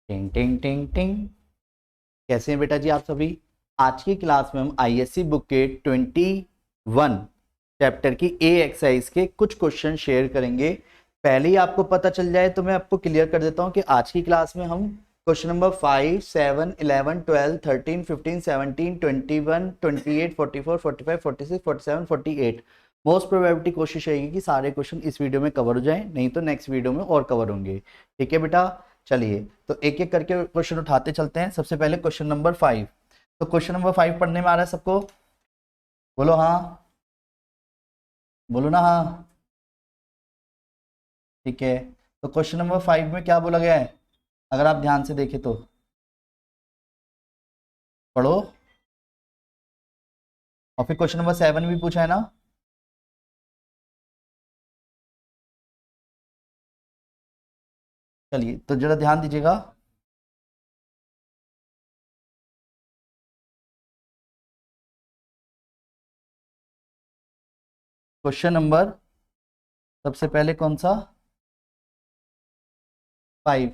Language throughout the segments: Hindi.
टिंग टिंग टिंग टिंग। कैसे हैं बेटा जी आप सभी। आज की क्लास में हम आईएससी बुक के 21 चैप्टर की ए एक्सरसाइज के कुछ क्वेश्चन शेयर करेंगे। पहले ही आपको पता चल जाए तो मैं आपको क्लियर कर देता हूं कि आज की क्लास में हम क्वेश्चन नंबर 5, 7, 11, 12, 13, 15, 17, 21, 28, 44, 45, 46, 47, 48 मोस्ट प्रोबेबिलिटी कोशिश रहेगी कि सारे क्वेश्चन इस वीडियो में कवर हो जाए, नहीं तो नेक्स्ट वीडियो में और कवर होंगे। ठीक है बेटा, चलिए तो एक एक करके क्वेश्चन उठाते चलते हैं। सबसे पहले क्वेश्चन नंबर 5। तो क्वेश्चन नंबर 5 पढ़ने में आ रहा है सबको? बोलो हाँ, बोलो ना हाँ। ठीक है, तो क्वेश्चन नंबर 5 में क्या बोला गया है अगर आप ध्यान से देखें तो पढ़ो। और फिर क्वेश्चन नंबर 7 भी पूछा है ना। चलिए तो जरा ध्यान दीजिएगा। क्वेश्चन नंबर सबसे पहले कौन सा? 5।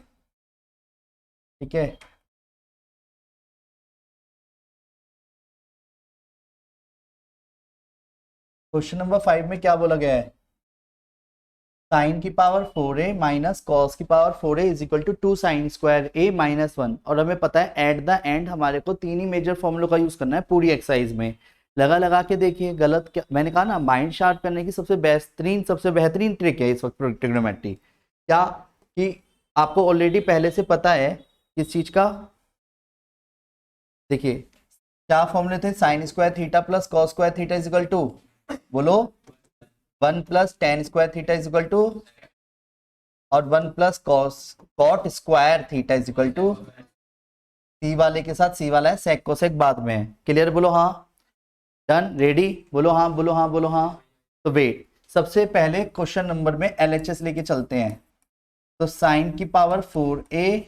ठीक है, क्वेश्चन नंबर 5 में क्या बोला गया है? साइन की पावर 4a माइनस कॉस की power 4a is equal to 2 sine square a minus 1। और हमें पता है एट द एंड हमारे को तीन ही मेजर फॉर्मूलों का यूज करना है पूरी एक्सरसाइज में। लगा लगा के देखिए, गलत क्या मैंने कहा ना, माइंड शार्प करने की सबसे बेहतरीन ट्रिक है इस वक्त ट्रिग्नोमेट्री। क्या कि आपको ऑलरेडी पहले से पता है किस चीज का? देखिए क्या फॉर्मूले थे, sine square theta plus cos square theta is equal to, बोलो, 1 plus tan square theta is equal to, और 1 plus cot square theta is equal to, C वाले के साथ सी वाला है, सेक कोसेक बाद में है। क्लियर? बोलो हाँ। Done, ready? बोलो हाँ, बोलो हाँ, बोलो हाँ। तो वेट, सबसे पहले क्वेश्चन नंबर में एलएचएस लेके चलते हैं। तो साइन की पावर 4a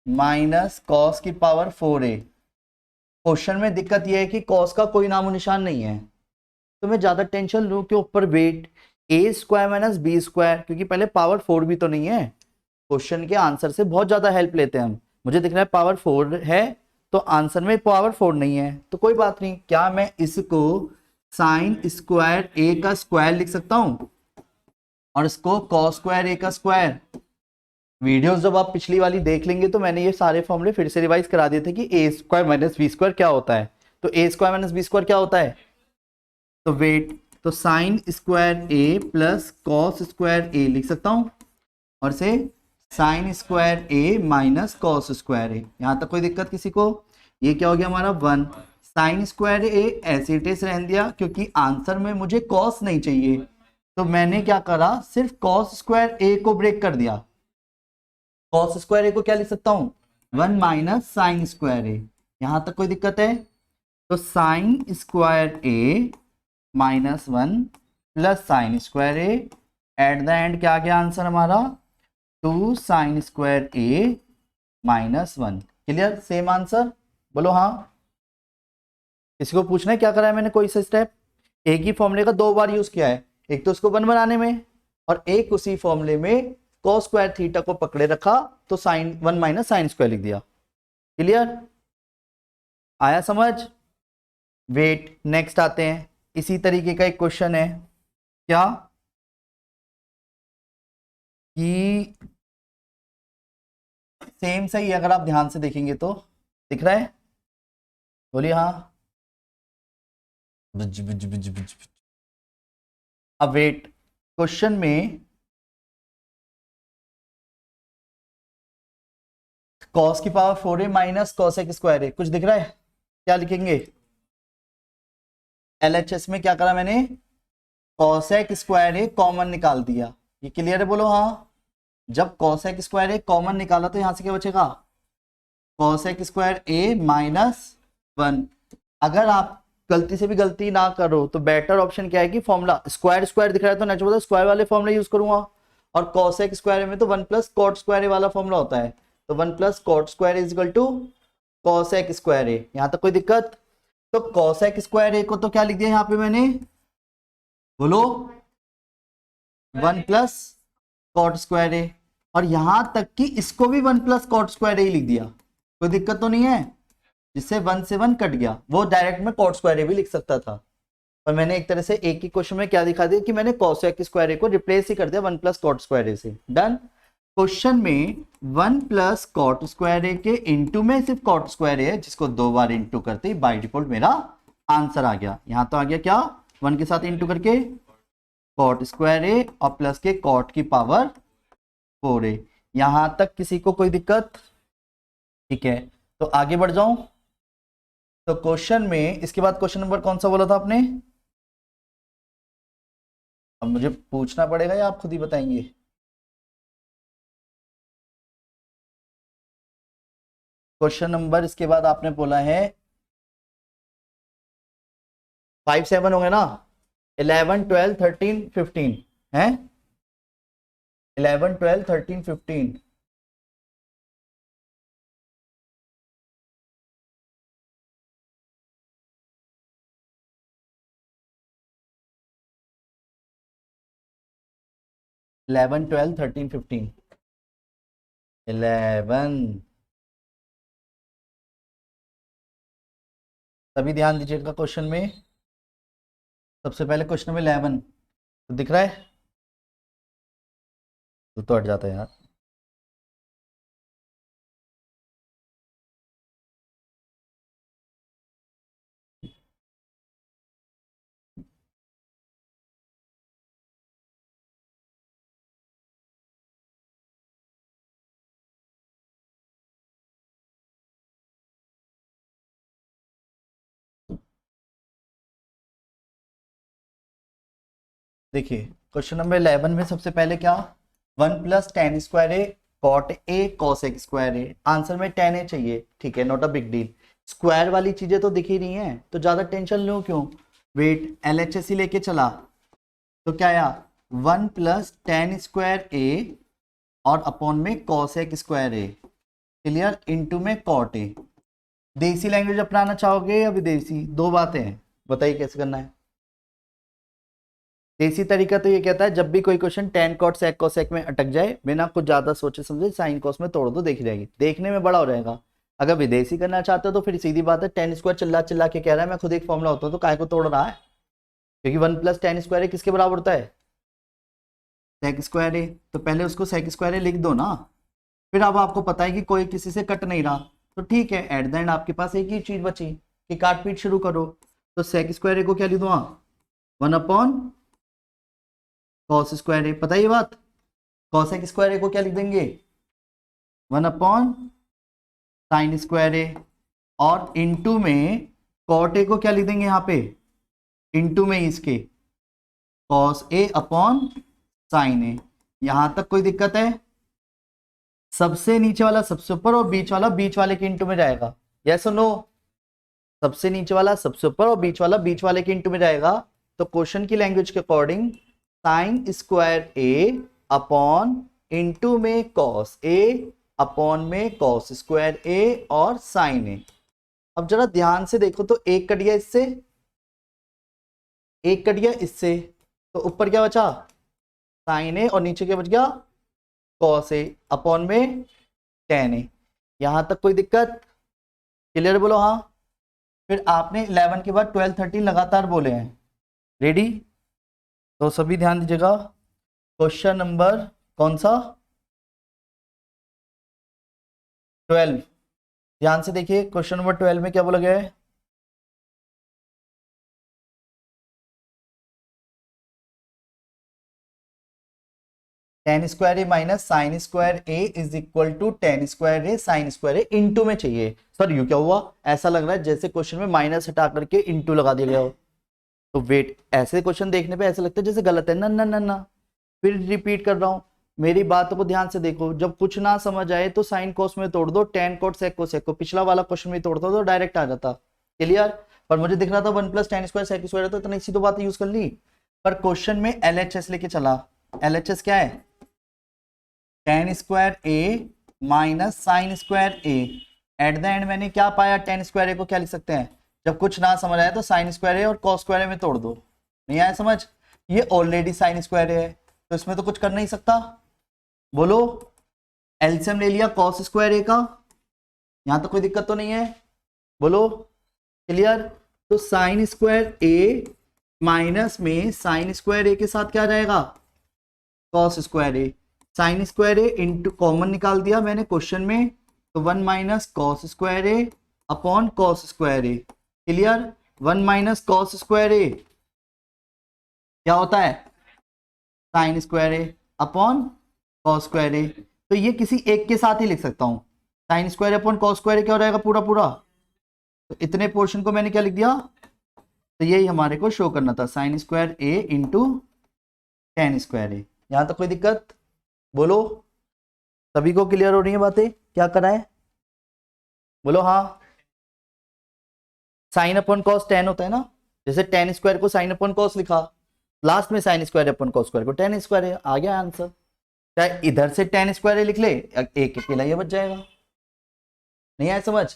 माइनस कॉस की पावर 4a। क्वेश्चन में दिक्कत यह है कि कॉस का कोई नामो निशान नहीं है, तो मैं ज्यादा टेंशन लूं के ऊपर? वेट, ए स्क्वायर माइनस बी स्क्वायर, क्योंकि पहले पावर 4 भी तो नहीं है। क्वेश्चन के आंसर से बहुत ज्यादा हेल्प लेते हैं हम। मुझे दिख रहा है पावर 4 है, तो आंसर में पावर 4 नहीं है, तो कोई बात नहीं। क्या मैं इसको साइन स्क्वायर ए का स्क्वायर लिख सकता हूं और इसको कॉस स्क्वायर ए का स्क्वायर? वीडियोस जब आप पिछली वाली देख लेंगे तो मैंने ये सारे फॉर्मूले फिर से रिवाइज करा दिए थे कि ए स्क्वायर माइनस बी स्क्वायर क्या होता है। तो ए स्क्वायर माइनस बी स्क्वायर क्या होता है? तो वेट, तो sign square A plus cos square ए लिख सकता हूं, और से sign square A minus cos square A. यहां तक कोई दिक्कत किसी को? ये क्या हो गया हमारा 1। साइन स्क्वायर ए ऐसे इट इज रहने दिया, क्योंकि आंसर में मुझे कॉस नहीं चाहिए, तो मैंने क्या करा, सिर्फ कॉस स्क्वायर ए को ब्रेक कर दिया। कॉस स्क्वायर ए को क्या लिख सकता हूं? 1 माइनस साइन स्क्वायर ए। यहां तक कोई दिक्कत है? तो sign square A minus 1 plus sign square A, at the end क्या गया आंसर हमारा? 2 sine square A minus 1। Clear? Same answer? बोलो हाँ। किसी को पूछना है क्या करा है मैंने कोई सा स्टेप? एक ही फॉर्मूले का दो बार यूज किया है, एक तो उसको 1 बनाने में, और एक उसी फॉर्मूले में कॉस स्क्वायर थीटा को पकड़े रखा, तो साइन 1 माइनस साइन स्क्वायर लिख दिया। क्लियर? आया समझ? वेट, नेक्स्ट आते हैं। इसी तरीके का एक क्वेश्चन है। क्या कि सेम सही है, अगर आप ध्यान से देखेंगे तो दिख रहा है? बोलिए हाँ। बुज, बुज, बुज, बुज, बुज। अब वेट, क्वेश्चन में कॉस की power 4a minus cosec square है, कुछ दिख रहा है? क्या लिखेंगे? एलएचएस में क्या करा मैंने? कॉसेक स्क्वायर ए कॉमन निकाल दिया। ये क्लियर है? बोलो हाँ। जब कॉसेक स्क्वायर ए कॉमन निकाला तो यहां से क्या बचेगा? Cosec square A minus 1। अगर आप गलती से भी गलती ना करो तो बेटर ऑप्शन क्या है कि फॉर्मूला स्क्वायर स्क्वायर दिख रहा है तो नेचुरल स्क्वायर वाले फॉर्मूला यूज करूंगा, और कॉसेक स्क्वायर में तो 1 प्लस कॉट स्क्वायर वाला फॉर्मूला होता है, तो 1 plus cot square is equal to cosec square A. यहां तक कोई दिक्कत? तो कॉसेक स्क्वायर ए को तो क्या लिख दिया यहाँ पे मैंने? बोलो, 1 प्लस कॉट स्क्वायर ए। और यहां तक कि इसको भी 1 प्लस कॉट स्क्वायर ए लिख दिया, कोई दिक्कत तो नहीं है, जिससे 1 से 1 कट गया, वो डायरेक्ट में कॉट स्क्वायर ए भी लिख सकता था, पर मैंने एक तरह से एक ही क्वेश्चन में क्या दिखा दिया कि मैंने कॉसेक स्क्वायर ए को रिप्लेस ही कर दिया 1 प्लस कॉट स्क्वायर ए से। डन। क्वेश्चन में 1 प्लस कॉट स्क्वायर ए के इंटू में सिर्फ कॉट स्क्वायर ए है, जिसको 2 बार इंटू करते ही बाय डिफॉल्ट मेरा आंसर आ गया। यहां तो आ गया क्या, 1 के साथ इंटू करके कॉट स्क्वायर ए और प्लस के कॉट की पावर 4a। यहां तक किसी को कोई दिक्कत? ठीक है, तो आगे बढ़ जाऊं। तो क्वेश्चन में इसके बाद क्वेश्चन नंबर कौन सा बोला था आपने? अब मुझे पूछना पड़ेगा या आप खुद ही बताएंगे? क्वेश्चन नंबर इसके बाद आपने बोला है 5 7 हो गए ना, 11 12 13 15 है, 11 12 13 15। 11 12 13 15 11। तभी ध्यान दीजिएगा क्वेश्चन में, सबसे पहले क्वेश्चन में 11 तो दिख रहा है, तो हट जाता है यार। देखिए क्वेश्चन नंबर 11 में सबसे पहले क्या, 1 plus tan square A cot A cosec square A, answer में टेन ए चाहिए, ठीक है, not a big deal. Square वाली चीजें तो दिख ही रही हैं, तो ज्यादा टेंशन लो क्यों, वेट LHS ही लेके चला, तो क्या आया 1 प्लस टेन स्क्वायर ए और अपॉन में कॉसेक स्क्वायर ए, क्लियर, इनटू में कॉट ए। देसी लैंग्वेज अपनाना चाहोगे या विदेशी, दो बातें हैं, बताइए कैसे करना है। देसी तरीका तो ये कहता है जब भी कोई question tan cot sec cosec में अटक जाए, बिना कुछ ज्यादा सोचे समझे साइन कॉस में तोड़ दो, देखी रहेगी, देखने में बड़ा हो रहेगा। अगर विदेशी करना चाहते हो तो फिर सीधी बात है, टेन स्क्वायर चिल्ला चिल्ला के कह रहा है, मैं खुद एक फॉर्मूला होता हूँ तो काय को तोड़ रहा है, क्योंकि 1 प्लस टेन स्क्वायर किसके बराबर होता है, सेक स्क्वायर ए, तो पहले उसको सेक स्क्वायर ए लिख दो ना। फिर अब आपको पता है कि कोई किसी से कट नहीं रहा, तो ठीक है, एट द एंड आपके पास एक ही चीज बची कि काट पीट शुरू करो। तो सेक स्क्वायर ए को क्या लिख दूंगा, 1 अपॉन कॉस स्क्वायर ए, पता ये बात, कॉसेक स्क्वायर ए को क्या लिख देंगे, 1 अपॉन साइन स्क्वायर ए, और इनटू में कॉट ए को क्या लिख देंगे यहाँ पे, इनटू में इसके कॉस ए अपॉन साइन ए। यहां तक कोई दिक्कत है? सबसे नीचे वाला सबसे ऊपर और बीच वाला बीच वाले के इंटू में जाएगा, यस और नो? सबसे नीचे वाला सबसे ऊपर और बीच वाला बीच वाले के इंटू में जाएगा। तो क्वेश्चन की लैंग्वेज के according sign square A upon into में कॉस ए अपॉन में कॉस स्क्वायर ए और साइन ए। अब जरा ध्यान से देखो तो एक कट गया इससे, एक कट गया इससे, तो ऊपर क्या बचा, साइन ए, और नीचे क्या बच गया, कॉस ए अपॉन में टेन ए। यहां तक कोई दिक्कत, क्लियर बोलो हाँ। फिर आपने 11 के बाद 12 13 लगातार बोले हैं, रेडी? तो सभी ध्यान दीजिएगा, क्वेश्चन नंबर कौन सा, 12, ध्यान से देखिए क्वेश्चन नंबर 12 में क्या बोला गया है, tan square A minus sine square A is equal to tan square A sine square A, into में चाहिए। सर यू क्या हुआ, ऐसा लग रहा है जैसे क्वेश्चन में माइनस हटा करके इंटू लगा दिया गया हो, तो वेट, ऐसे क्वेश्चन देखने पे ऐसा लगता है जैसे गलत है, ना ना ना ना। फिर रिपीट कर रहा हूं, मेरी बातों को ध्यान से देखो, जब कुछ ना समझ आए तो साइन कोस में तोड़ दो, टेन कोट सेक को सेक को, पिछला वाला क्वेश्चन में तोड़ दो तो डायरेक्ट आ जाता, क्लियर? पर मुझे दिख रहा था 1 plus tan square sec square, तो इतनी सी तो बात यूज कर ली, पर क्वेश्चन में LHS लेके चला। LHS क्या है, tan square A minus sine square A. At the end मैंने क्या पाया, टेन स्क्वायर ए को क्या लिख सकते हैं, जब कुछ ना समझ आए तो साइन स्क्वायर ए और कॉस स्क्वायर ए में तोड़ दो, नहीं आया समझ? ये ऑलरेडी साइन स्क्वायर ए है, तो इसमें तो कुछ कर नहीं सकता, बोलो एलसीएम ले लिया कॉस स्क्वायर ए का, यहां तो कोई दिक्कत तो नहीं है, बोलो क्लियर। तो साइन स्क्वायर ए माइनस में साइन स्क्वायर ए के साथ क्या आ जाएगा, cos square A. Sine square A into common निकाल दिया मैंने क्वेश्चन में, तो 1 minus cos square A upon cos square A, clear. 1 minus cos square A क्या होता है, sign square A upon cos square ए। तो ये किसी एक के साथ ही लिख सकता हूं, sine square upon cos square A क्या हो जाएगा पूरा पूरा, तो इतने पोर्शन को मैंने क्या लिख दिया, तो यही हमारे को शो करना था, sign square A into ten square A. यहां तक कोई दिक्कत, बोलो सभी को क्लियर हो रही है बातें, क्या कराए, बोलो हाँ। साइन अपॉन कॉस टेन होता है ना, जैसे टेन स्क्वायर को साइन अपॉन कॉस लिखा, लास्ट में sign square upon cos square को टेन स्क्वायर है, आ गया आंसर। चाहे इधर से टेन स्क्वायर लिख ले, एक अकेला ये बच जाएगा, नहीं आया समझ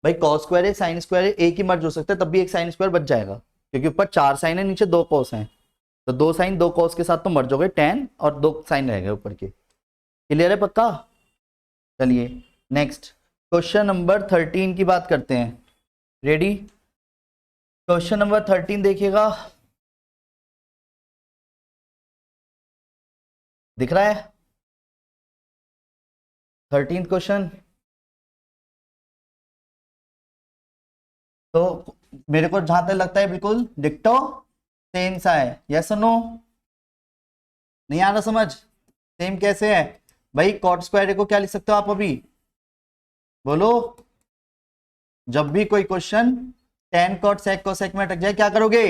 भाई। कॉस स्क्वायर है साइन स्क्वायर है एक ही मर्ज हो सकता है, तब भी एक साइन स्क्वायर बच जाएगा, क्योंकि ऊपर 4 साइन है नीचे 2 कॉस हैं, तो 2 साइन 2 कॉस के साथ तो मर्ज हो गए 10 और 2 साइन रह गए ऊपर के, क्लियर है पक्का। चलिए नेक्स्ट क्वेश्चन नंबर 13 की बात करते हैं, रेडी। क्वेश्चन नंबर 13 देखिएगा, दिख रहा है 13th क्वेश्चन। तो मेरे को जहां तक लगता है बिल्कुल डिक्टो सेम सा है, यस और नो, नहीं आ रहा समझ, सेम कैसे है भाई। कॉट स्क्वायर को क्या लिख सकते हो आप अभी, बोलो। जब भी कोई question tan cot sec cosec में अटक जाए क्या करोगे,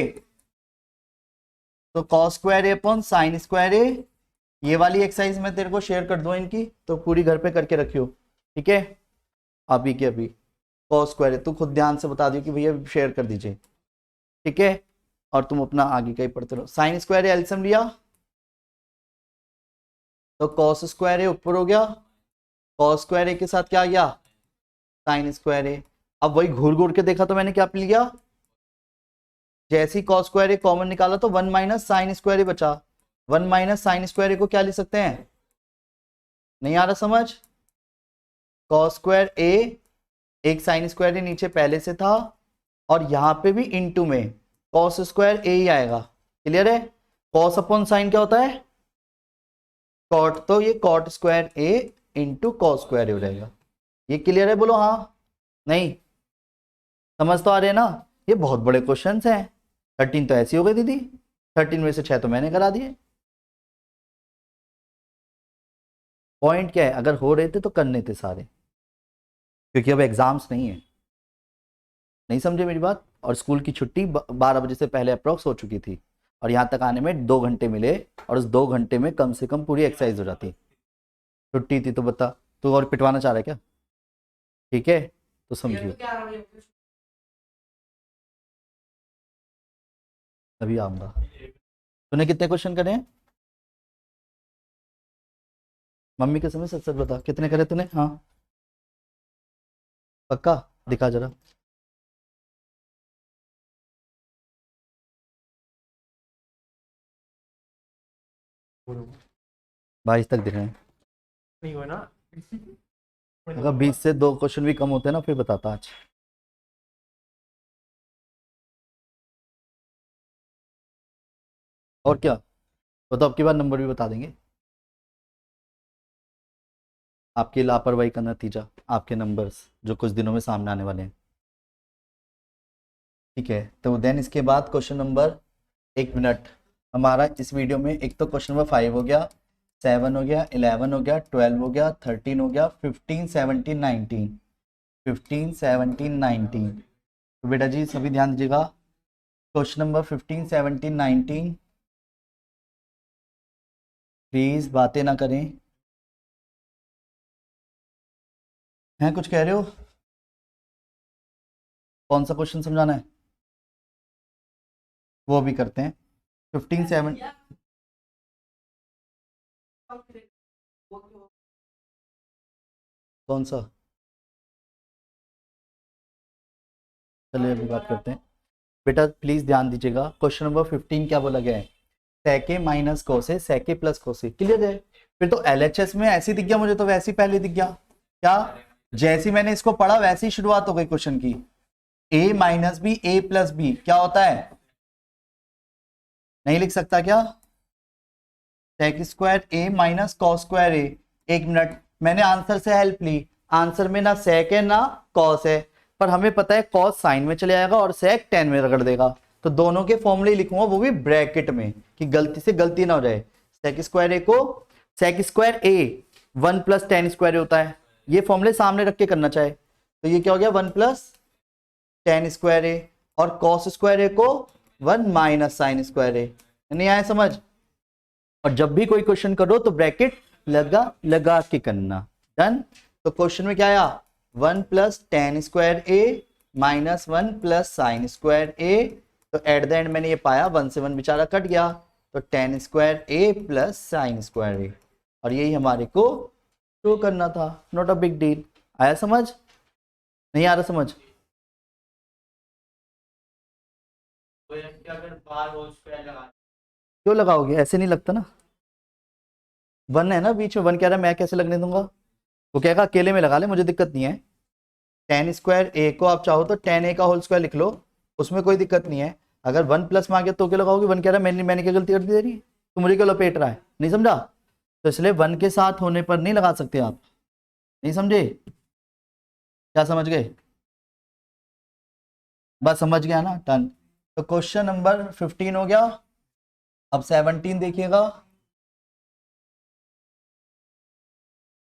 तो cos square A upon sine square A. ये वाली एक्सरसाइज मैं तेरे को शेयर कर दूं इनकी, तो पूरी घर पे करके रखियो, ठीक है। अभी के अभी कॉस स्क्वायर तू खुद ध्यान से बता दियो कि भैया शेयर कर दीजिए, ठीक है। और तुम अपना आगे का ही पढ़ते रहो। साइन स्क्वायर एलसीएम लिया, तो कॉस स्क्वायर ए ऊपर हो गया, कॉस स्क्वायर ए के साथ क्या आ गया, साइन स्क्वायर ए। अब वही घूर घूर के देखा तो मैंने क्या लिया, जैसे ही कॉस स्क्वायर ए कॉमन निकाला तो 1 माइनस साइन स्क्वायर ए बचा। 1 माइनस साइन स्क्वायर ए को क्या लिख सकते हैं, नहीं आ रहा समझ। कॉस स्क्वायर ए एक साइन स्क्वायर ए नीचे पहले से था, और यहां पे भी इनटू में कॉस स्क्वायर ए ही आएगा, क्लियर है। कॉस अपॉन साइन क्या होता है, कॉट, तो ये cot square A into cos square ए हो जाएगा, ये क्लियर है, बोलो हाँ नहीं, समझ तो आ रहे हैं ना। ये बहुत बड़े क्वेश्चंस हैं, 13 तो ऐसी हो गई दीदी, 13 में से 6 तो मैंने करा दिए। पॉइंट क्या है, अगर हो रहे थे तो करने थे सारे, क्योंकि अब एग्जाम्स नहीं है, नहीं समझे मेरी बात। और स्कूल की छुट्टी 12 बजे से पहले अप्रोक्स हो चुकी थी, और यहाँ तक आने में 2 घंटे मिले, और उस 2 घंटे में कम से कम पूरी एक्सरसाइज हो जाती। छुट्टी थी तो बता, तू और पिटवाना चाह रहा है क्या, ठीक है तो समझिए। अभी आऊंगा। तूने कितने क्वेश्चन करे हैं, मम्मी के समय सच सच बता कितने करे तूने, हाँ पक्का दिखा जरा। बाईस तक दिख रहे हैं, नहीं हुआ ना। अगर 20 से 2 क्वेश्चन भी कम होते ना फिर बताता आज। और क्या, वो तो अब की बार नंबर भी बता देंगे, आपकी लापरवाही का नतीजा, आपके नंबर्स जो कुछ दिनों में सामने आने वाले हैं, ठीक है। तो देन इसके बाद क्वेश्चन नंबर, 1 मिनट, हमारा इस वीडियो में एक तो क्वेश्चन नंबर 5 हो गया, 7 हो गया, 11 हो गया, 12 हो गया, 13 हो गया, 15 17 19, 15 17 19। तो बेटा जी सभी ध्यान दीजिएगा, क्वेश्चन नंबर 15 17 19, प्लीज बातें ना करें, हैं कुछ कह रहे हो, कौन सा क्वेश्चन समझाना है वो भी करते हैं। 15 7 कौन सा, चलिए अभी बात करते हैं। बेटा प्लीज ध्यान दीजिएगा, क्वेश्चन नंबर 15 क्या बोला गया है, सेके माइनस कोसे सेके प्लस कोसे, क्लियर है। फिर तो एलएचएस में ऐसी दिख गया मुझे, तो वैसे ही पहले दिख गया क्या, जैसी मैंने इसको पढ़ा वैसी शुरुआत हो गई क्वेश्चन की। a minus B A plus B क्या होता है, नहीं लिख सकता क्या, sec square A minus cos square A. एक मिनट, मैंने आंसर से हेल्प ली, आंसर में ना सेक है ना कॉस है, पर हमें पता है कॉस साइन में चले जाएगा और सेक टेन में रगड़ देगा, तो दोनों के फॉर्मूले लिखूंगा वो भी ब्रैकेट में कि गलती से गलती ना हो जाए। सेक स्क्वायर ए को सेक स्क्वायर ए 1 प्लस टेन स्क्वायर होता है, ये फॉर्मूले सामने रख के करना चाहे तो ये क्या हो गया 1 प्लस टेन स्क्वायर ए, और कॉस स्क्वायर ए को 1 माइनस साइन स्क्वायर ए। नहीं आया समझ, और जब भी कोई क्वेश्चन करो तो ब्रैकेट लगा लगा के करना। डन। तो क्वेश्चन में क्या आया 1 plus tan square A minus 1 plus sign square ए, तो एट द एंड मैंने ये पाया 1 से 1 बेचारा कट गया, तो ten square A plus sign square ए, और यही हमारे को शो करना था। Not a big deal. आया समझ, नहीं आ रहा समझ, अगर बार होल स्क्वायर लगा क्यों लगाओगे, ऐसे नहीं लगता ना, 1 है ना बीच में, 1 कह रहा है मैं कैसे लगने दूंगा, वो कहेगा अकेले में लगा ले मुझे दिक्कत नहीं है। टेन स्क्वायर ए को आप चाहो तो टेन ए का होल स्क्वायर लिख लो, उसमें कोई दिक्कत नहीं है। अगर 1 प्लस में आ गया तो क्या लगाओगे, 1 कह रहा है मैंने क्या गलती कर दी तेरी, तो मुझे क्यों लपेट रहा है, नहीं समझा, तो इसलिए 1 के साथ होने पर नहीं लगा सकते आप, नहीं समझे, क्या समझ गए, बस समझ गया ना, डन। तो क्वेश्चन नंबर 15 हो गया। अब 17 देखिएगा,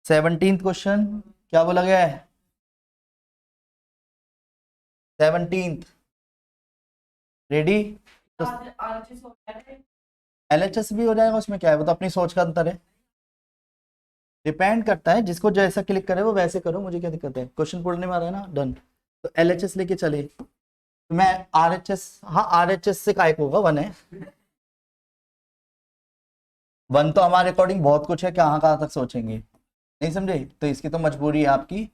17 क्वेश्चन क्या बोला गया है, 17 रेडी, तो एलएचएस भी हो जाएगा, उसमें क्या है, वो तो अपनी सोच का अंतर है, डिपेंड करता है, जिसको जैसा क्लिक करे वो वैसे करो, मुझे क्या दिक्कत है, क्वेश्चन पढ़ने में आ रहा है ना, डन। तो एलएचएस लेके चले, तो मैं आरएचएस, हाँ आरएचएस से काय को होगा 1 है, 1 तो हमारे अकॉर्डिंग बहुत कुछ है, कहाँ तक सोचेंगे, नहीं समझे, तो इसकी तो मजबूरी है आपकी,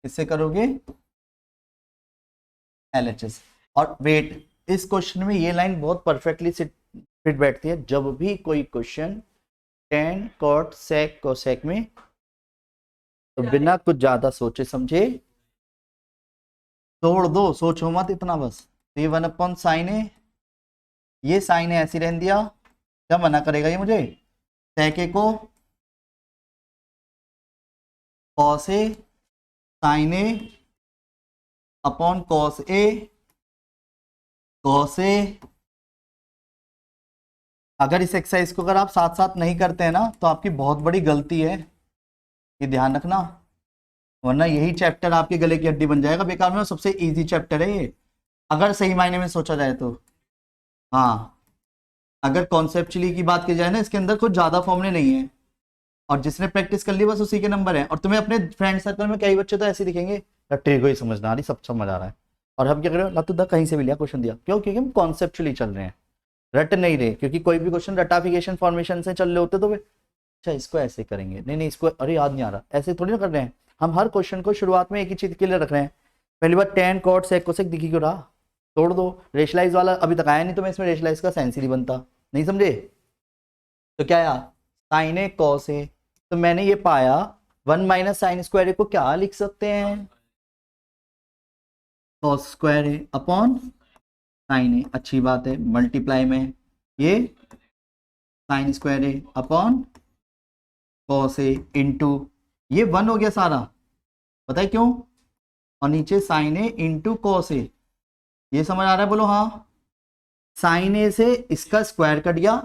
इससे करोगे एलएचएस। और वेट, इस क्वेश्चन में ये लाइन बहुत परफेक्टली फिट बैठती है, जब भी कोई question tan cot sec cosec में, तो बिना कुछ ज्यादा सोचे समझे तोड़ दो, सोचो मत इतना बस। तो ये 1 अपॉन साइन है, ये साइन है ऐसी रहने दिया, क्या मना करेगा ये मुझे, सेक ए को cos A sign A upon cos A cos A. अगर इस एक्सरसाइज को अगर आप साथ साथ नहीं करते हैं ना तो आपकी बहुत बड़ी गलती है, ये ध्यान रखना, वरना यही चैप्टर आपके गले की हड्डी बन जाएगा बेकार में, सबसे इजी चैप्टर है ये अगर सही मायने में सोचा जाए तो। हाँ, अगर कॉन्सेप्चुअली की बात की जाए ना, इसके अंदर कुछ ज्यादा फॉर्मूले नहीं है, और जिसने प्रैक्टिस कर ली बस उसी के नंबर है, और तुम्हें अपने फ्रेंड सर्कल में कई बच्चे तो ऐसे दिखेंगे, तेरे को ही समझ ना आ रही, सब समझ आ रहा है, और हम क्या करें, लतुदा कहीं से भी लिया क्वेश्चन दिया, क्यों, क्योंकि हम कॉन्सेप्चुअली चल रहे हैं, रट नहीं रहे, क्योंकि कोई भी क्वेश्चन रटाफिकेशन फॉर्मेशन से चल रहे होते तो अच्छा इसको ऐसे करेंगे, नहीं इसको अरे याद नहीं आ रहा, ऐसे थोड़ी ना कर रहे हैं हम, हर क्वेश्चन को शुरुआत में एक ही चीज के लिए रख रहे हैं, पहली बार टेन कॉट सेक कोसेक दिखी क्यों रहा, तोड़ दो, रेशलाइज वाला अभी तक आया नहीं, तो मैं इसमें रेशलाइज का सेंस ही नहीं बनता, नहीं समझे, तो क्या आया साइन ए कॉस ए, तो मैंने ये पाया 1 माइनस साइन स्क्वायर ए को क्या लिख सकते हैं, cos square A upon sign ए, अच्छी बात है, मल्टीप्लाई में ये sign square A upon cos A into, ये 1 हो गया सारा, पता है क्यों, और नीचे sign A into cos A, ये समझ आ रहा है बोलो हाँ, साइन ए से इसका स्क्वायर कट गया,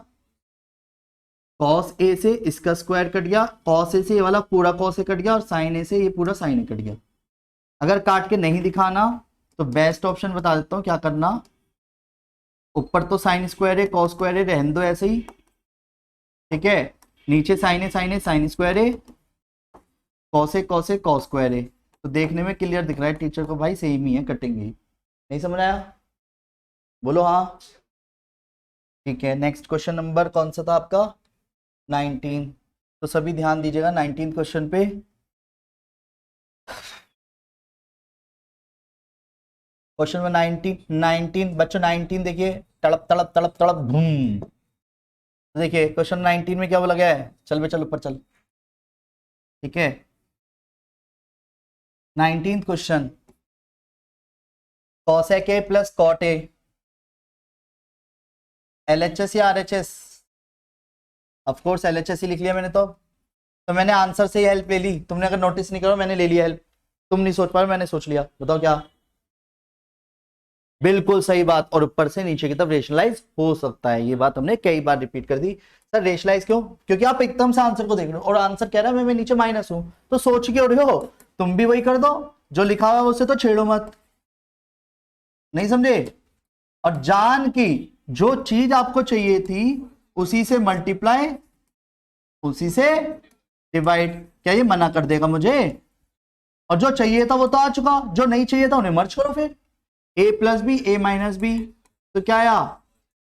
कॉस ए से इसका स्क्वायर कट गया, कॉस ए से ये वाला पूरा कॉस ए कट गया, और साइन ए से ये पूरा साइन ए कट गया। अगर काट के नहीं दिखाना तो बेस्ट ऑप्शन बता देता हूँ क्या करना, ऊपर तो साइन स्क्वायर है कॉस स्क्वायर है रहने दो ऐसे ही, ठीक है, नीचे साइन है साइन स्क्वायर है कॉस है कॉस स्क्वायर है, तो देखने में क्लियर दिख रहा है टीचर को भाई सेम ही है, कटेंगे, नहीं समझ आया, बोलो हाँ, ठीक है। नेक्स्ट क्वेश्चन नंबर कौन सा था आपका 19, तो सभी ध्यान दीजिएगा 19 क्वेश्चन पे, क्वेश्चन नंबर 19 बच्चों 19 देखिए, तड़प तड़प तड़प तड़प धूम, देखिए क्वेश्चन 19 में क्या बोला गया है, चल बे चल ऊपर चल, ठीक है। 19th question, cosec A plus cot A, LHS या RHS? ऑफकोर्स LHS ही लिख लिया मैंने तो मैंने आंसर से ही हेल्प ले ली। तुमने अगर नोटिस नहीं करो मैंने ले लिया हेल्प, तुम नहीं सोच पा रहे मैंने सोच लिया। बताओ क्या? बिल्कुल सही बात। और ऊपर से नीचे की तरफ रेशनलाइज हो सकता है, ये बात हमने कई बार रिपीट कर दी। सर रेशनलाइज क्यों? क्योंकि आप एकदम से आंसर को देख रहे हो और आंसर कह रहा है मैं नीचे माइनस हूं, तो सोच के उड़े हो, तुम भी वही कर दो जो लिखा हुआ है उससे तो छेड़ो मत। नहीं समझे? और जान की जो चीज आपको चाहिए थी उसी से मल्टीप्लाई, उसी से डिवाइड। क्या ये मना कर देगा मुझे? और जो चाहिए था वो तो आ चुका, जो नहीं चाहिए था उन्हें मर्ज करो फिर। a plus B, A minus B, तो क्या आया?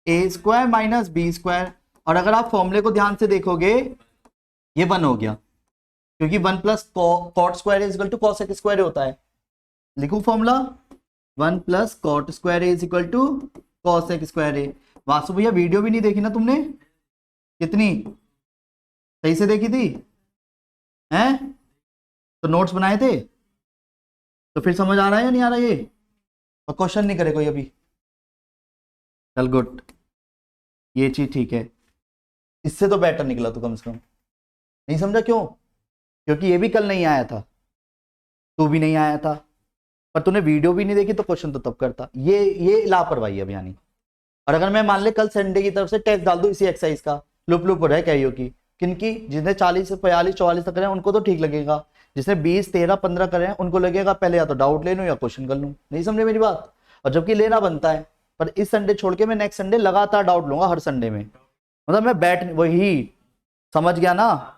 A square minus B square. और अगर आप फॉर्मूले को ध्यान से देखोगे ये 1 हो गया, क्योंकि 1 plus cot square is equal to cosec square होता है। लिखूं formula? 1 plus cot square is equal to cosec square A. Vasu भैया वीडियो भी नहीं देखी ना तुमने? कितनी सही से देखी थी हैं? तो नोट्स बनाए थे, तो फिर समझ आ रहा है या नहीं आ रहा ये? और क्वेश्चन नहीं करे कोई अभी? चल गुड, ये चीज ठीक है। इससे तो बेटर निकला तू कम से कम। नहीं समझा क्यों? क्योंकि ये भी कल नहीं आया था, तू भी नहीं आया था, पर तूने वीडियो भी नहीं देखी तो क्वेश्चन तो तब करता। ये लापरवाही है अब यानी। और अगर मैं मान ले कल संडे की तरफ से टेस्ट डाल दूं इसी एक्सरसाइज का, लुप लुप है कैरियो की, किनकी? जिसने 40 से 45 44 तक करे हैं उनको तो ठीक लगेगा, जिसने 20 13 15 करे हैं उनको लगेगा पहले या तो डाउट ले लूं या क्वेश्चन कर लूं। नहीं समझे मेरी बात? और जबकि लेना बनता है, पर इस संडे छोड़ के मैं नेक्स्ट संडे लगातार डाउट लूंगा हर संडे में। मतलब मैं बैठ वही, समझ गया ना?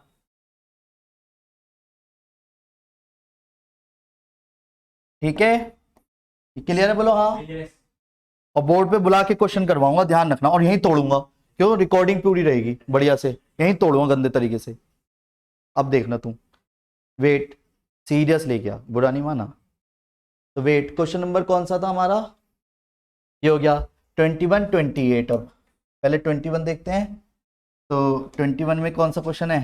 ठीक है, क्लियर है? बोलो हाँ। और बोर्ड पे बुला के क्वेश्चन करवाऊंगा, ध्यान रखना, और यहीं तोड़ूंगा। क्यों? रिकॉर्डिंग पूरी रहेगी बढ़िया से, यहीं तोड़ूंगा गंदे तरीके से। अब देखना तू, वेट, सीरियस ले गया, बुरा नहीं माना। तो वेट, क्वेश्चन नंबर कौन सा था हमारा? ये हो गया 21 28। अब पहले 21 देखते हैं। तो 21 में कौन सा क्वेश्चन है?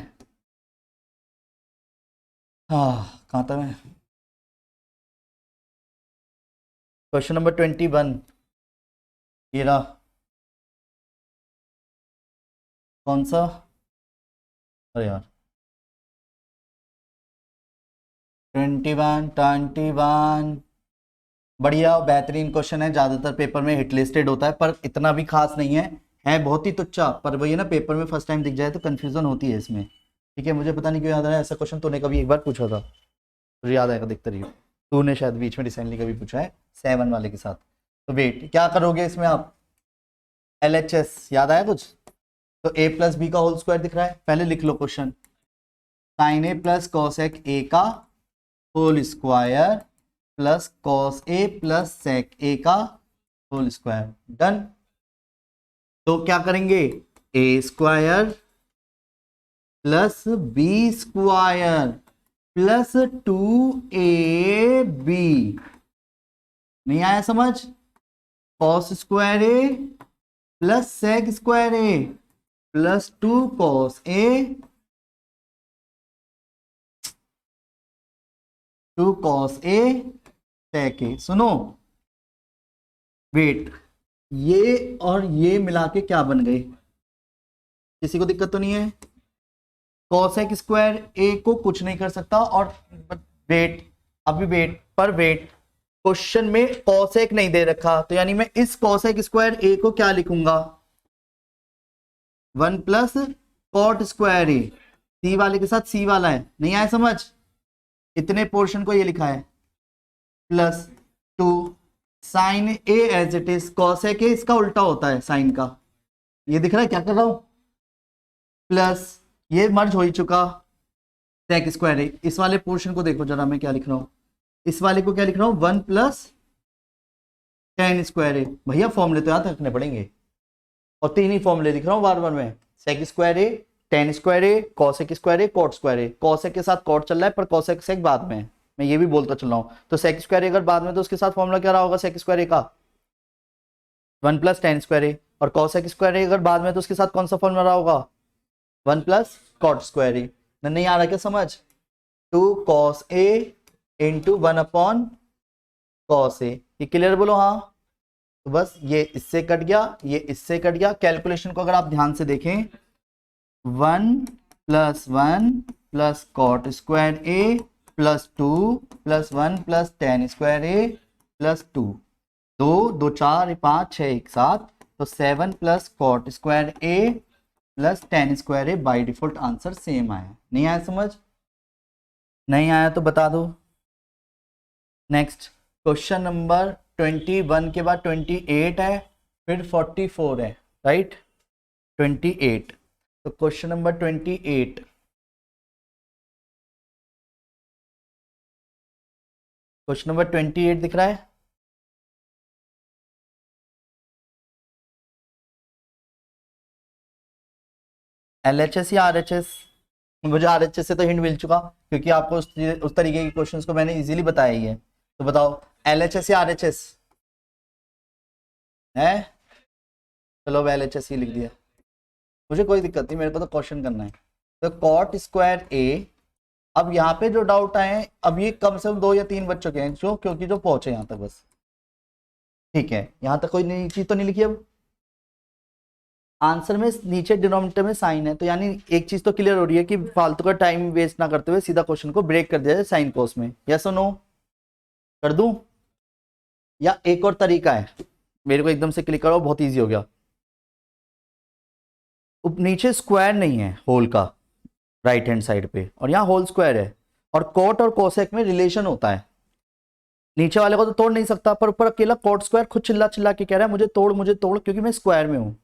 हाँ कहाँ था मैं? क्वेश्चन नंबर 21 ये रहा। कौन सा? अरे यार 21 बढ़िया बेहतरीन क्वेश्चन है, ज्यादातर पेपर में हिट लिस्टेड होता है, पर इतना भी खास नहीं है बहुत ही तुच्चा, पर वही है ना, पेपर में फर्स्ट टाइम दिख जाए तो कंफ्यूजन होती है इसमें। ठीक है, मुझे पता नहीं क्यों याद आ रहा है, ऐसा क्वेश्चन तूने कभी एक बार पूछा था, तुझे याद आएगा, देखते रहिए। तूने शायद बीच में रिसेंटली कभी पूछा है 7 वाले के साथ। तो वेट, क्या करोगे इसमें आप? LHS याद आया कुछ? तो a प्लस बी का होल स्क्वायर दिख रहा है, पहले लिख लो question. Sine A plus cosec A का whole square plus cos A plus sec A का होल स्क्वायर। डन। तो क्या करेंगे? A square plus B square plus 2ab। नहीं आया समझ? Cos square A plus sec square A plus 2 cos A 2 cos A sec A. सुनो वेट, ये और ये मिला के क्या बन गए? किसी को दिक्कत तो नहीं है? कॉसेक स्क्वायर ए को कुछ नहीं कर सकता, और वेट, अभी वेट पर वेट, क्वेश्चन में कॉसेक नहीं दे रखा, तो यानी मैं इस कॉसेक स्क्वायर ए को क्या लिखूंगा? 1 प्लस कॉट स्क्वायर ए, सी वाले के साथ सी वाला है, नहीं आया समझ? इतने पोर्शन को ये लिखा है plus 2 sine A as it is, cosec A इसका उल्टा होता है साइन का, ये दिख रहा है क्या कर रहा हूं? प्लस ये मर्ज हो ही चुका सेक स्क्वायर ए। इस वाले पोर्शन को देखो जरा मैं क्या लिख रहा हूं, इस वाले को क्या लिख रहा हूं? 1 प्लस टेन स्क्वायर ए। भैया फॉर्मूले तो याद रखने पड़ेंगे, और 3 ही फॉर्मूले लिख रहा हूं बार बार मैं। सेक square A, ten square A, cosec square A, cot square A. Cosec के साथ कॉट चल रहा है, पर कॉसेक सेक बाद में है, मैं ये भी बोलता चल रहा हूं। तो सेक स्क्वायर ए अगर बाद में, तो उसके साथ फॉर्मूला क्या रहा होगा सेक स्क्वायर ए का? 1 प्लस टेन स्क्वायर ए। और कॉसेक स्क्वायर ए अगर बाद में, तो उसके साथ कौन सा फॉर्मूला रहा होगा? 1 प्लस कॉट स्क्वायर ए। नहीं आ रहा क्या समझ? 2 cos A into 1/cos A। ये क्लियर बोलो हाँ। तो बस ये इससे कट गया, ये इससे कट गया। कैलकुलेशन को अगर आप ध्यान से देखें, 1 + 1 + cot square A + 2 + 1 + tan square A + 2, 2 2 4 5 6 1 7, तो 7 + cot square A + tan square A। By default answer same आया। नहीं आया समझ? नहीं आया तो बता दो। नेक्स्ट क्वेश्चन नंबर 21 के बाद 28 है, फिर 44 है, राइट? 28, तो क्वेश्चन नंबर 28, क्वेश्चन नंबर 28 दिख रहा है? LHS या RHS? मुझे RHS से तो हिंट मिल चुका, क्योंकि आपको उस तरीके के क्वेश्चंस को मैंने इजीली बताया ही है। तो बताओ LHS या RHS है? चलो अब LHS ही लिख दिया, मुझे कोई दिक्कत नहीं, मेरे को तो क्वेश्चन करना है। तो कॉट स्क्वायर A, अब यहाँ पे जो डाउट आए हैं, अब ये कम से कम 2 या 3 बच चुके हैं जो, क्योंकि जो पहुंचे यहाँ तक बस, ठीक है। यहाँ तक कोई नई चीज तो नहीं लिखी। अब आंसर में नीचे डिनोमिनेटर में साइन है, तो यानी एक चीज तो क्लियर हो रही है कि फालतू का टाइम वेस्ट ना करते हुए सीधा क्वेश्चन को ब्रेक कर दिया जाए साइन कोस में। यस और नो? कर दूं या एक और तरीका है? मेरे को एकदम से क्लिक करो, बहुत इजी हो गया। नीचे स्क्वायर नहीं है होल का राइट हैंड साइड पे, और यहाँ होल स्क्वायर है, और कोट और कोसेक में रिलेशन होता है। नीचे वाले को तो तोड़ नहीं सकता, पर ऊपर अकेला कोट स्क्वायर खुद चिल्ला चिल्ला के कह रहा है मुझे तोड़ मुझे तोड़, क्योंकि मैं स्क्वायर में हूं।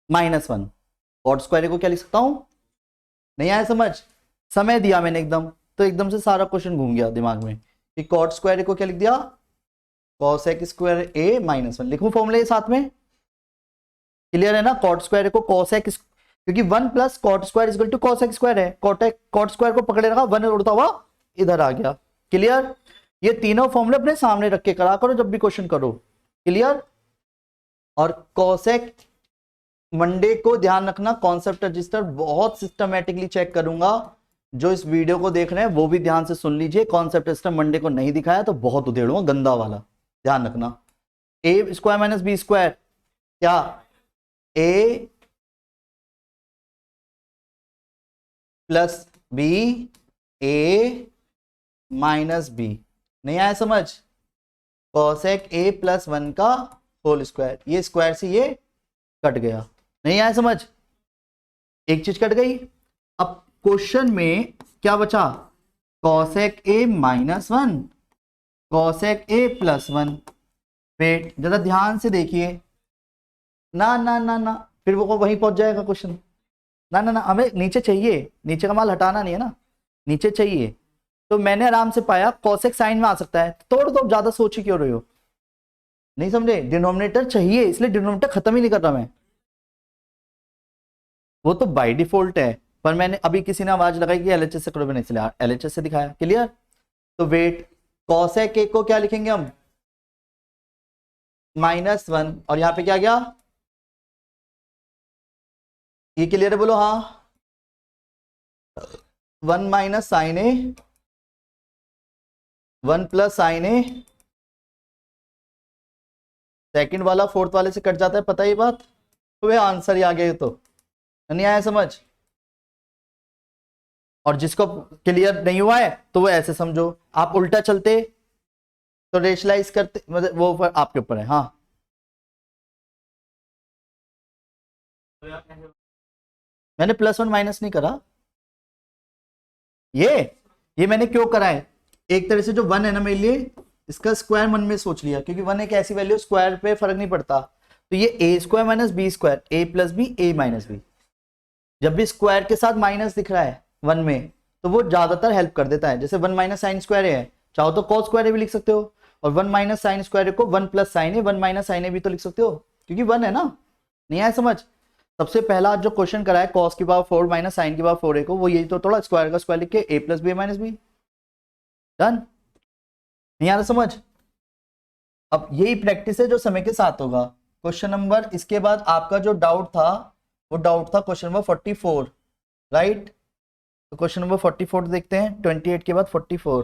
-1 कोट स्क्वायर को क्या लिख सकता हूं? नहीं आया समझ? समय दिया मैंने एकदम, तो एकदम से सारा क्वेश्चन घूम गया दिमाग में कि कॉट स्क्वायर को क्या लिख दिया? Cosec square A -1। लिखूं फॉर्मूले साथ में? क्लियर है ना? कॉट स्क्वायर को कॉसेक, क्योंकि 1 + cot square equal to cosec square है। कॉट स्क्वायर को पकड़े रखा, 1 उड़ता हुआ इधर आ गया। क्लियर? ये तीनों फॉर्मूले अपने सामने रख के करा करो जब भी क्वेश्चन करो। क्लियर? और कॉसेक मंडे को ध्यान रखना, कॉन्सेप्ट रजिस्टर बहुत सिस्टमेटिकली चेक करूंगा। जो इस वीडियो को देख रहे हैं वो भी ध्यान से सुन लीजिए, कॉन्सेप्ट रजिस्टर मंडे को नहीं दिखाया तो बहुत उधेड़ूंगा, गंदा वाला, ध्यान रखना। A² - B² क्या? A + B, A - B। नहीं आया समझ? कॉसेक A + 1 का होल स्क्वायर, ये स्क्वायर से ये कट गया। नहीं आया समझ? एक चीज कट गई। अब क्वेश्चन में क्या बचा? Cosec A -1, cosec A + 1। Wait जरा ध्यान से देखिए, ना ना ना ना, फिर वो वहीं पहुंच जाएगा क्वेश्चन। ना ना ना, हमें नीचे चाहिए, नीचे का माल हटाना नहीं है ना, नीचे चाहिए। तो मैंने आराम से पाया कॉसेक साइन में आ सकता है, तोड़ दो, ज्यादा सोच ही क्यों रहे हो? नहीं समझे? डिनोमिनेटर चाहिए, इसलिए डिनोमिनेटर खत्म ही नहीं कर रहा मैं, वो तो बाय डिफॉल्ट है। पर मैंने अभी किसी ने आवाज लगाई कि LHS से करो, नहीं, इसलिए LHS से दिखाया। क्लियर? तो वेट, कॉसेक A को क्या लिखेंगे हम? -1, और यहां पे क्या गया? ये क्लियर है बोलो हाँ? 1 - sin A, 1 + sin A। Second वाला फोर्थ वाले से कट जाता है, पता ही बात, तो वे आंसर ही आ गया। तो नहीं आया समझ? और जिसको क्लियर नहीं हुआ है तो वो ऐसे समझो, आप उल्टा चलते तो रेशलाइज करते, मतलब वो आपके ऊपर है। हाँ मैंने +1 - नहीं करा, ये मैंने क्यों करा है? एक तरह से जो 1 है ना मेरे लिए, इसका स्क्वायर मन में सोच लिया, क्योंकि 1 एक ऐसी वैल्यू स्क्वायर पे फर्क नहीं पड़ता। तो ये A² - B², A + B, A - B, जब भी स्क्वायर के साथ माइनस दिख रहा है 1 में, तो वो ज्यादातर हेल्प कर देता है। जैसे 1 - sin स्क्वायर है, चाहो तो cos स्क्वायर भी लिख सकते हो, और 1 - sin स्क्वायर को 1 + sin A, 1 - sin A भी तो लिख सकते हो, क्योंकि 1 है ना। नहीं आया समझ? सबसे पहला जो क्वेश्चन करा है cos की पावर 4 - sin की पावर 4A को, वो यही तो थोड़ा स्क्वायर का स्क्वायर लिख के A + B, A - B, done. नहीं आ रहा समझ? अब यही प्रैक्टिस है जो समय के साथ होगा। क्वेश्चन नंबर, इसके बाद आपका जो डाउट था वो डाउट था क्वेश्चन नंबर 44, राइट? तो क्वेश्चन नंबर 44 देखते हैं, 28 के बाद 44।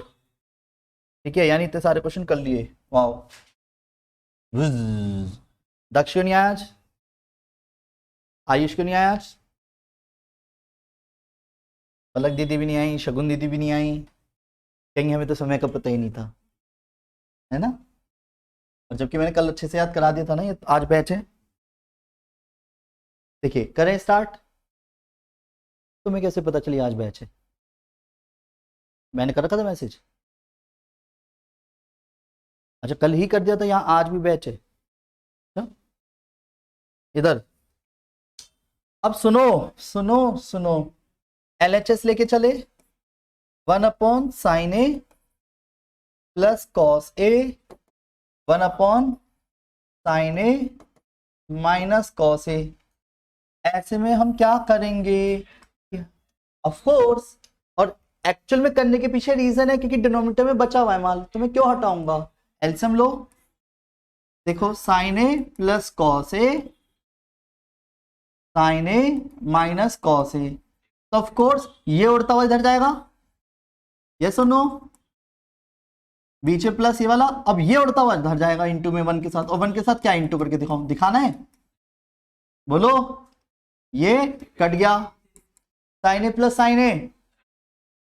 ठीक है, यानी इतने सारे क्वेश्चन कर लिए। वाओ, दक्ष क्यों नहीं आया आज? आयुष क्यों नहीं आया आज? पलक दीदी भी नहीं आई, शगुन दीदी भी नहीं आई। कहीं हमें तो समय का पता ही नहीं था, है ना? और जबकि मैंने कल अच्छे से याद करा दिया था ना, ये आज बैच है। देखिए, करें स्टार्ट। तुम्हें कैसे पता चली आज बैच है? मैंने कर रखा था मैसेज। अच्छा, कल ही कर दिया था, यहाँ आज भी बैच है। अच्छा? इधर अब सुनो सुनो सुनो, LHS लेके चले, 1/sin A plus cos A, 1/sin A minus cos A। ऐसे में हम क्या करेंगे? ऑफ कोर्स, और एक्चुअल में करने के पीछे रीजन है क्योंकि डिनोमिनेटर में बचा हुआ है माल, तो मैं क्यों हटाऊंगा? एलसीएम लो, देखो sin A plus cos A, sin A minus cos A। तो ऑफ कोर्स ये उड़ता हुआ इधर जाएगा, यस और नो? बीच में प्लस ये वाला, अब ये उड़ता हुआ इधर जाएगा इंटू में 1 के साथ, और 1 के साथ क्या इंटू करके दिखाऊं? दिखाना है? बोलो, ये कट गया, sin A plus sin A,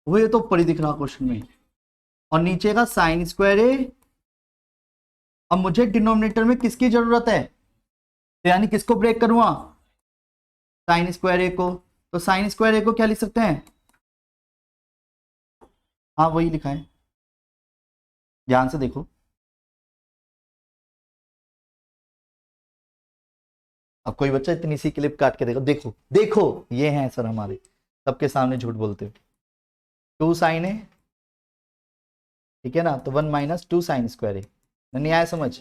वो ये तो ऊपर ही दिख रहा क्वेश्चन में, और नीचे का साइन स्क्वायर A। अब मुझे डिनोमिनेटर में किसकी जरूरत है? तो यानी किसको ब्रेक करूंगा? साइन स्क्वायर A को। तो साइन स्क्वायर A को क्या लिख सकते हैं? हाँ, वही लिखा है, ध्यान से देखो। अब कोई बच्चा इतनी सी क्लिप काट के देखो, देखो देखो, ये हैं सर हमारे, सबके सामने झूठ बोलते हुए। 2 sin A, ठीक है ना? तो 1 माइनस 2 साइन स्क्वायर A। नहीं आया समझ?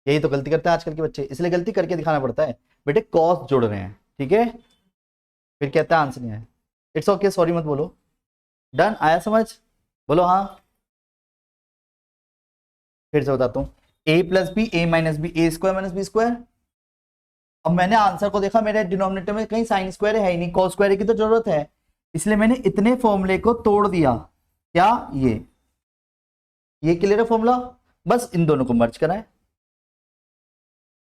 यही तो गलती करते हैं आजकल के बच्चे, इसलिए गलती करके दिखाना पड़ता है। बेटे कॉस जोड़ रहे हैं, ठीक है, फिर कहता है आंसर नहीं आया। इट्स ओके, सॉरी मत बोलो। डन, आया समझ? बोलो हाँ। फिर से बताता हूँ, A plus B, A minus B, A square minus B square. अब मैंने आंसर को देखा, मेरे डिनोमिनेटर में कहीं साइन स्क्वायर है ही नहीं, कॉस स्क्वायर की तो जरूरत है, इसलिए मैंने इतने फॉर्मूले को तोड़ दिया। क्या ये क्लियर है फॉर्मूला? बस इन दोनों को मर्ज कराएं।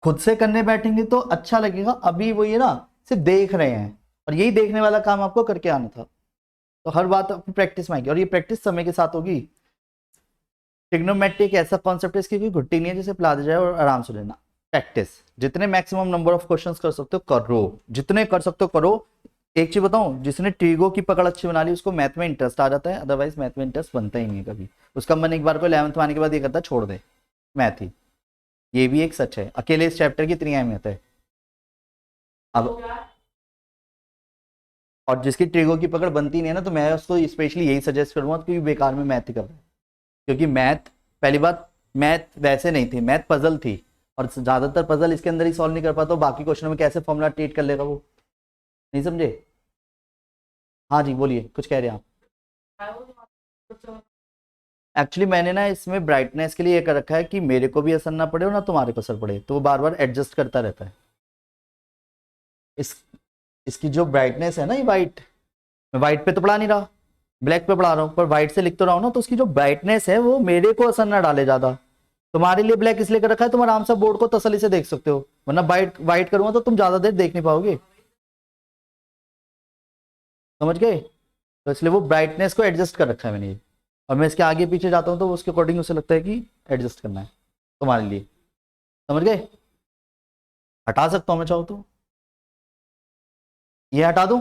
खुद से करने बैठेंगे तो अच्छा लगेगा, अभी वो ये ना सिर्फ देख रहे हैं, और यही देखने वाला काम आपको करके आना था। तो हर बात अपनी प्रैक्टिस में आएगी, और ये प्रैक्टिस समय के साथ होगी। ट्रिग्नोमेट्री एक ऐसा कॉन्सेप्ट है, इसकी कोई घुट्टी नहीं है जिसे पिला जाए और आराम से लेना। प्रैक्टिस, जितने मैक्सिमम नंबर ऑफ क्वेश्चंस कर सकते हो करो, जितने कर सकते हो करो। एक चीज बताऊं, जिसने ट्रिगो की पकड़ अच्छी बना ली उसको मैथ में इंटरेस्ट आ जाता है, अदरवाइज मैथ में इंटरेस्ट बनता ही नहीं है कभी। उसका मन एक बार को 11th में आने के बाद ये करता है छोड़ दे मैथ ही। ये भी एक सच है, अकेले इस चैप्टर की इतनी अहमियत है। अब और जिसकी ट्रिगो की पकड़ बनती नहीं है ना, तो मैं उसको स्पेशली यही सजेस्ट करूंगा कि बेकार में मैथ ही कर रहा है। क्योंकि मैथ, पहली बात, मैथ वैसे नहीं थी, मैथ पजल थी, और ज्यादातर पजल इसके अंदर ही सॉल्व नहीं कर पाता, तो बाकी क्वेश्चन में कैसे फॉर्मूला ट्रीट कर लेगा वो? नहीं समझे? हाँ जी बोलिए, कुछ कह रहे हैं आप? एक्चुअली मैंने ना इसमें ब्राइटनेस के लिए ये कर रखा है कि मेरे को भी असर ना पड़े और ना तुम्हारे को असर पड़े, तो वो बार बार एडजस्ट करता रहता है। इस इसकी जो ब्राइटनेस है ना, ये वाइट, मैं वाइट पे तो पढ़ा नहीं रहा, ब्लैक पे पढ़ा रहा हूँ, पर वाइट से लिख तो रहा हूँ ना, तो उसकी जो ब्राइटनेस है वो मेरे को असर ना डाले ज्यादा। तुम्हारे लिए ब्लैक इसलिए कर रखा है, तुम आराम से बोर्ड को तसल्ली से देख सकते हो, वरना वाइट वाइट करूंगा तो तुम ज्यादा देर देख नहीं पाओगे। समझ गए? तो इसलिए वो ब्राइटनेस को एडजस्ट कर रखा है मैंने ये, और मैं इसके आगे पीछे जाता हूँ तो उसके अकॉर्डिंग उसे लगता है कि एडजस्ट करना है तुम्हारे लिए। समझ गए? हटा सकता हूँ मैं चाहूँ तो, ये हटा दूं।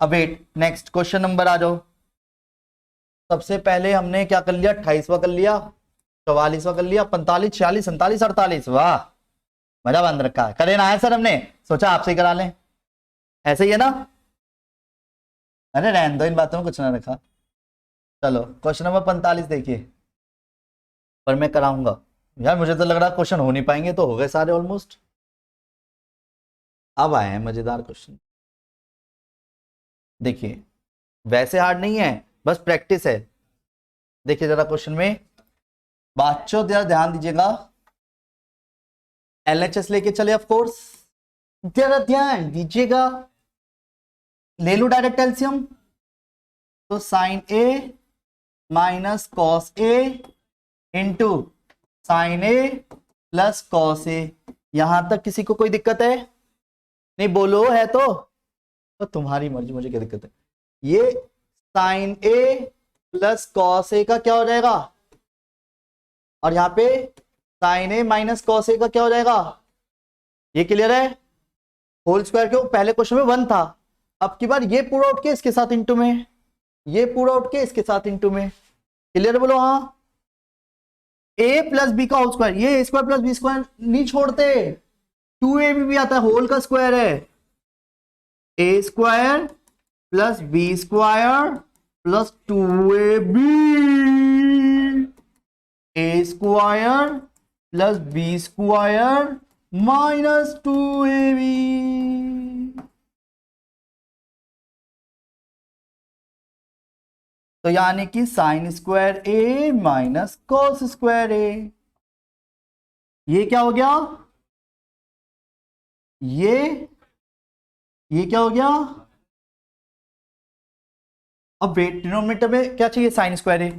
अब वेट, नेक्स्ट क्वेश्चन नंबर आ जाओ। सबसे पहले हमने क्या कर लिया? 28वां कर लिया, 44वां कर लिया, 45, 46, 47, 48। वाह, मजा बंद रखा है। करे ना है सर, हमने सोचा आपसे ही करा लें, ऐसे ही है ना? अरे रहने दो, इन बातों में कुछ ना रखा। चलो क्वेश्चन नंबर 45 देखिए, पर मैं कराऊंगा यार, मुझे तो लग रहा क्वेश्चन हो नहीं पाएंगे, तो हो गए सारे ऑलमोस्ट। अब आए हैं मजेदार क्वेश्चन, देखिए वैसे हार्ड नहीं है, बस प्रैक्टिस है। देखिए जरा क्वेश्चन में, बच्चों जरा ध्यान दीजिएगा, LHS लेके चले, ऑफ कोर्स जरा ध्यान दीजिएगा। ले लो डायरेक्ट एलसीएम, तो sign A minus cos A into sine A plus cos ए। यहां तक किसी को कोई दिक्कत है? नहीं बोलो, है तो तुम्हारी मर्जी, मुझे क्या दिक्कत है। ये साइन ए प्लस कॉस ए का क्या हो जाएगा, और यहाँ पे sign A minus cos A का क्या हो जाएगा। ये क्लियर है? होल स्क्वायर क्यों, पहले क्वेश्चन में 1 था, अब की बार ये पूरा उठ के इसके साथ इंटू में, ये पूरा उठ के इसके साथ इंटू में। क्लियर बोलो हाँ। ए प्लस बी का होल स्क्वायर, ये ए स्क्वायर प्लस बी स्क्वायर नहीं छोड़ते, 2ab भी आता है, होल का स्क्वायर है। A square plus B square plus 2ab, A square plus B square minus 2ab। तो यानी कि sine square A minus cos square A. ये क्या हो गया, ये क्या हो गया। अब डिनोमिनेटर में क्या चाहिए, साइन स्क्वायर ए,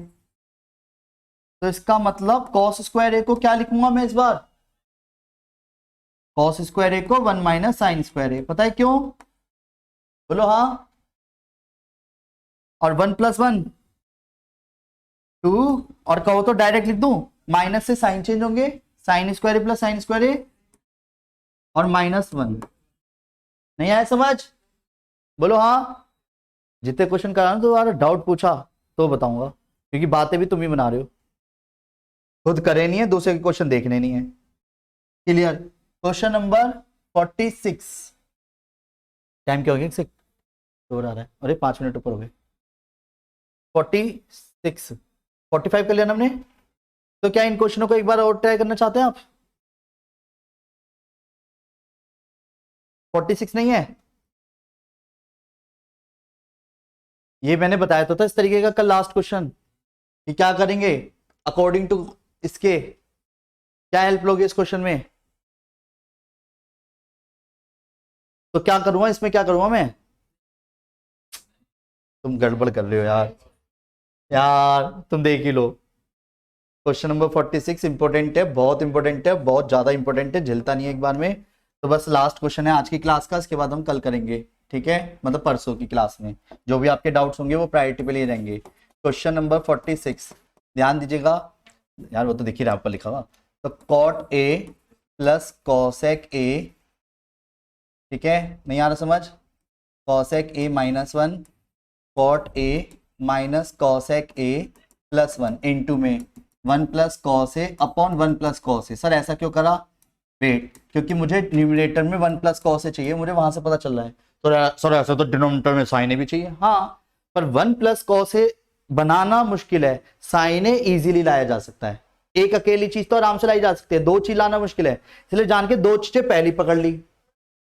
तो इसका मतलब कॉस स्क्वायर ए को क्या लिखूंगा मैं इस बार, कॉस स्क्वायर ए को 1 माइनस साइन स्क्वायर ए। पता है क्यों, बोलो हाँ। और 1 प्लस 1 2, और कहो तो डायरेक्ट लिख दूं, माइनस से साइन चेंज होंगे, sign square A plus sign square ए और -1। नहीं आया समझ, बोलो हाँ। जितने क्वेश्चन कराना तो यार डाउट पूछा तो बताऊंगा, क्योंकि बातें भी तुम ही बना रहे हो, खुद करे नहीं है, दूसरे के क्वेश्चन देखने नहीं है। क्लियर। Question number 46। टाइम क्या हो गया, आ रहा है, अरे 5 मिनट ऊपर हो गए। 46 45 कर लिया ना हमने, तो क्या इन क्वेश्चनों को एक बार और ट्राई करना चाहते हैं आप? 46 नहीं है, ये मैंने बताया तो था इस तरीके का कल लास्ट क्वेश्चन, कि क्या करेंगे अकॉर्डिंग टू इसके, क्या हेल्प लोगे इस क्वेश्चन में। तो क्या करूंगा इसमें, क्या करूंगा मैं, तुम गड़बड़ कर रहे हो यार, यार तुम देख ही लो। क्वेश्चन नंबर 46 इंपॉर्टेंट है, बहुत इंपॉर्टेंट है, बहुत ज्यादा इंपॉर्टेंट है, झेलता नहीं है एक बार में। तो बस लास्ट क्वेश्चन है आज की क्लास का, इसके बाद हम कल करेंगे, ठीक है, मतलब परसों की क्लास में जो भी आपके डाउट्स होंगे वो प्रायोरिटी पे लिए रहेंगे। क्वेश्चन नंबर 46 ध्यान दीजिएगा यार, वो तो दिख ही रहा आपका लिखा हुआ। तो cot A plus cosec A, ठीक है, नहीं आ रहा समझ, cosec A -1, cot A minus cosec A +1 into में 1 plus cos A upon 1 plus cos A. Sir ऐसा क्यों करा, वेट, क्योंकि मुझे न्यूमरेटर में 1 प्लस कॉस ए चाहिए, मुझे वहां से पता चल रहा है। तो सर ऐसा तो डिनोमिनेटर में साइन ए भी चाहिए, हाँ, पर 1 प्लस कॉस ए बनाना मुश्किल है, साइन ए इजीली लाया जा सकता है। एक अकेली चीज तो आराम से लाई जा सकती है, 2 चीज लाना मुश्किल है, इसलिए जान के 2 चीजें पहली पकड़ ली,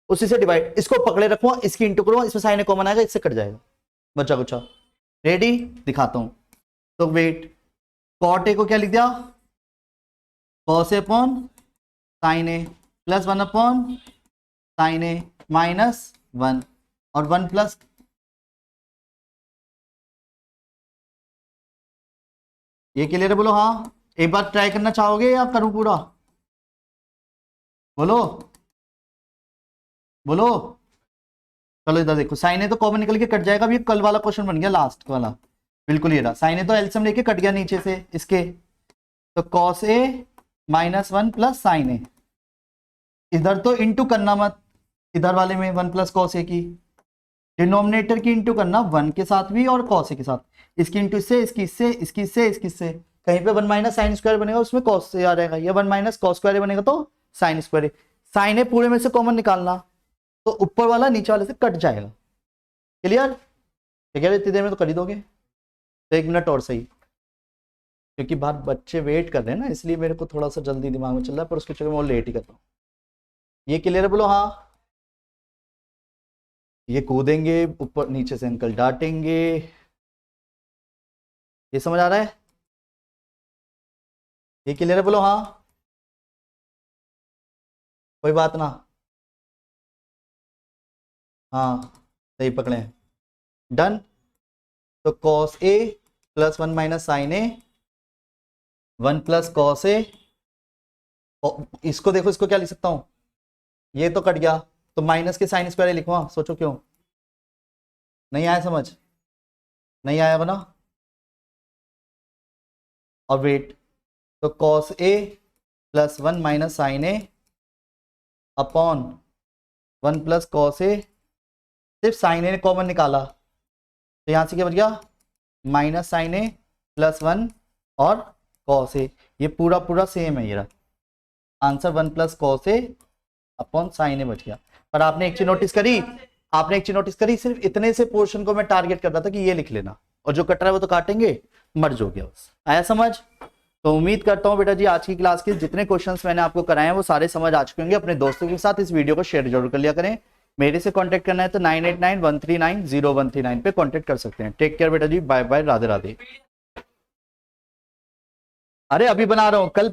उसी से डिवाइड, इसको पकड़े रखूंगा, इसकी इंटू करूंगा, इसमें साइन ए कॉमन आएगा, इससे कट जाएगा, बच्चा कुछ। रेडी, दिखाता हूं। तो वेट, कॉट ए को क्या लिख दिया, cos A upon sign A +1 upon sine ए -1, और 1 प्लस, ये क्लियर है, बोलो हाँ। एक बार ट्राई करना चाहोगे या करूं पूरा, बोलो बोलो। चलो इधर देखो, साइन ए तो कॉमन निकल के कट जाएगा, अभी कल वाला क्वेश्चन बन गया लास्ट वाला, बिल्कुल ये रहा, साइन ए तो एलसीएम लेके कट गया नीचे से इसके, तो कॉस ए -1 प्लस साइन ए, इधर तो इंटू करना मत, इधर वाले में 1 प्लस कॉस ए की, डिनोमिनेटर की इंटू करना 1 के साथ भी और कॉस ए के साथ, इसकी इंटू इससे, इसकी इससे, इसकी इससे, इसकी इससे, कहीं पे 1 माइनस साइन स्क्वायर बनेगा उसमें कॉस ए आ जाएगा, या 1 माइनस कॉस स्क्वायर बनेगा तो साइन स्क्वायर, साइन ए पूरे में से कॉमन निकालना, तो ऊपर वाला नीचे वाले से कट जाएगा। क्लियर, ठीक है, इतनी देर में तो कर ही दोगे, तो 1 मिनट और सही, क्योंकि बाहर बच्चे वेट कर रहे हैं ना, इसलिए मेरे को थोड़ा सा जल्दी दिमाग में चल रहा है, पर उसके चक्कर में वो लेट ही कर रहा हूँ। ये क्लियर है, बोलो हाँ। ये कूदेंगे ऊपर नीचे से अंकल डांटेंगे, ये समझ आ रहा है, ये क्लियर है, बोलो हाँ, कोई बात ना, हाँ सही पकड़े, डन। तो cos A plus 1 minus sign A, 1 plus cos ए, इसको देखो, इसको क्या लिख सकता हूं, ये तो कट गया, तो माइनस के साइन स्क्वायर लिखवा, सोचो क्यों नहीं आया समझ, नहीं आया बना। और वेट, तो cos A plus 1 minus sign A upon 1 plus cos ए, सिर्फ साइन ए ने कॉमन निकाला, तो यहां से क्या बच गया, माइनस साइन ए प्लस 1 और कॉस ए, ये पूरा पूरा सेम है, ये रहा answer 1 plus cos A upon sign ए बच गया। पर आपने एक चीज नोटिस करी, आपने एक चीज नोटिस करी, सिर्फ इतने से पोर्शन को मैं टारगेट कर रहा था कि ये लिख लेना, और जो कट रहा है वो तो काटेंगे, मर्ज हो गया बस। आया समझ? तो उम्मीद करता हूं बेटा जी आज की क्लास के जितने क्वेश्चंस मैंने आपको कराए हैं वो सारे समझ आ चुके होंगे। अपने दोस्तों के साथ इस वीडियो को शेयर जरूर कर लिया करें। मेरे से कांटेक्ट करना है तो 9891390139 पे कांटेक्ट कर सकते हैं। टेक केयर बेटा जी, बाय बाय, राधे राधे। अरे अभी बना रहा हूं, कल